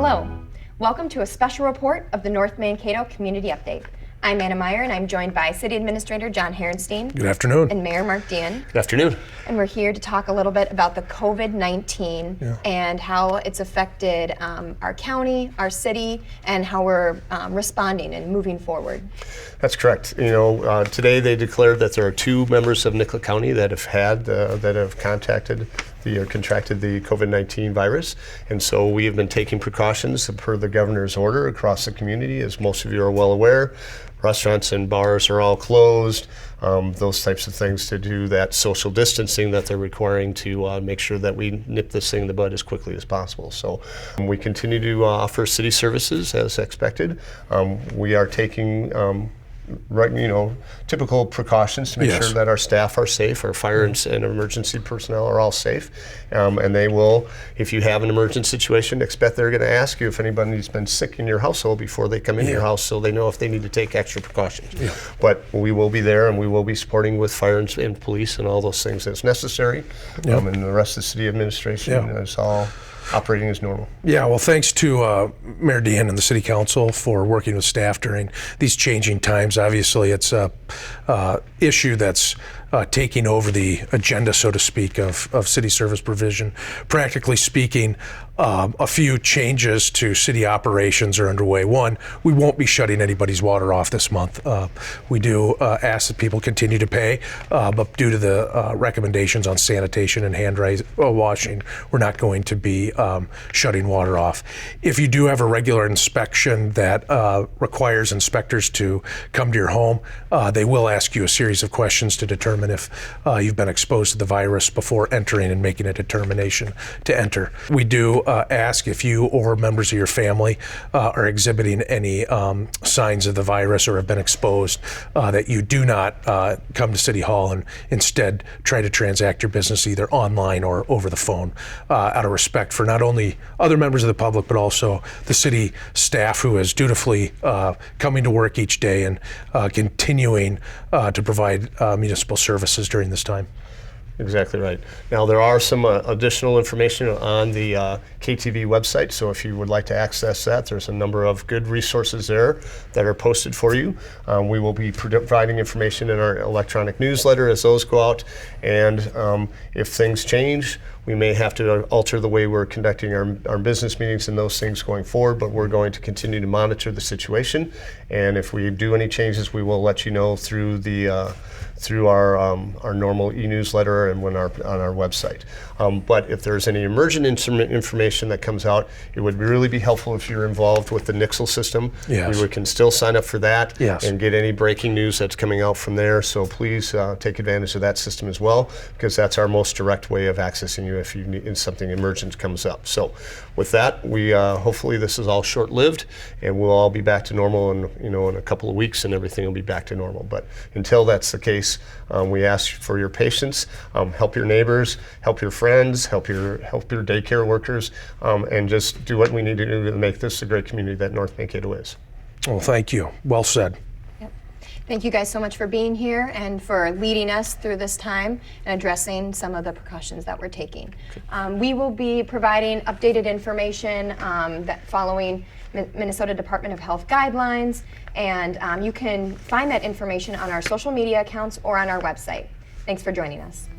Hello, welcome to a special report of the North Mankato Community Update. I'm Anna Meyer, and I'm joined by City Administrator John Herenstein. Good afternoon. And Mayor Mark Dean. Good afternoon. And we're here to talk a little bit about the COVID-19 and how it's affected our county, our city, and how we're responding and moving forward. That's correct. You know, today they declared that there are 2 members of Nicollet County that have contracted or contracted the COVID-19 virus, and so we have been taking precautions per the governor's order across the community. As most of you are well aware, restaurants and bars are all closed, those types of things, to do that social distancing that they're requiring to make sure that we nip this thing in the bud as quickly as possible. So we continue to offer city services as expected. We are taking typical precautions to make sure that our staff are safe, our fire and emergency personnel are all safe, and they will, if you have an emergency situation, expect they're going to ask you if anybody's been sick in your household before they come in your house, so they know if they need to take extra precautions. But we will be there, and we will be supporting with fire and police and all those things as necessary, and the rest of the city administration is all operating as normal. Yeah, well, thanks to Mayor Dean and the City Council for working with staff during these changing times. Obviously, it's a issue that's taking over the agenda, so to speak, of city service provision. Practically speaking, a few changes to city operations are underway. One, we won't be shutting anybody's water off this month. We do ask that people continue to pay, but due to the recommendations on sanitation and hand washing, we're not going to be shutting water off. If you do have a regular inspection that requires inspectors to come to your home, they will ask you a series of questions to determine if you've been exposed to the virus before entering and making a determination to enter. We do ask if you or members of your family are exhibiting any signs of the virus or have been exposed, that you do not come to City Hall and instead try to transact your business either online or over the phone, out of respect for not only other members of the public but also the city staff who is dutifully coming to work each day and continuing to provide municipal services during this time. Exactly right. Now, there are some additional information on the KTV website, so if you would like to access that, there's a number of good resources there that are posted for you. We will be providing information in our electronic newsletter as those go out, and if things change, we may have to alter the way we're conducting our business meetings and those things going forward, but we're going to continue to monitor the situation, and if we do any changes, we will let you know through our normal e-newsletter and on our website. But if there's any emergent information that comes out, it would really be helpful if you're involved with the Nixle system. We can still sign up for that and get any breaking news that's coming out from there. So please take advantage of that system as well, because that's our most direct way of accessing you if you need something emergent comes up. So with that, we hopefully this is all short-lived, and we'll all be back to normal in a couple of weeks, and everything will be back to normal. But until that's the case, we ask for your patience. Help your neighbors, help your friends, help your daycare workers, and just do what we need to do to make this a great community that North Mankato is. Well, thank you. Well said. Thank you guys so much for being here and for leading us through this time and addressing some of the precautions that we're taking. We will be providing updated information that following Minnesota Department of Health guidelines, and you can find that information on our social media accounts or on our website. Thanks for joining us.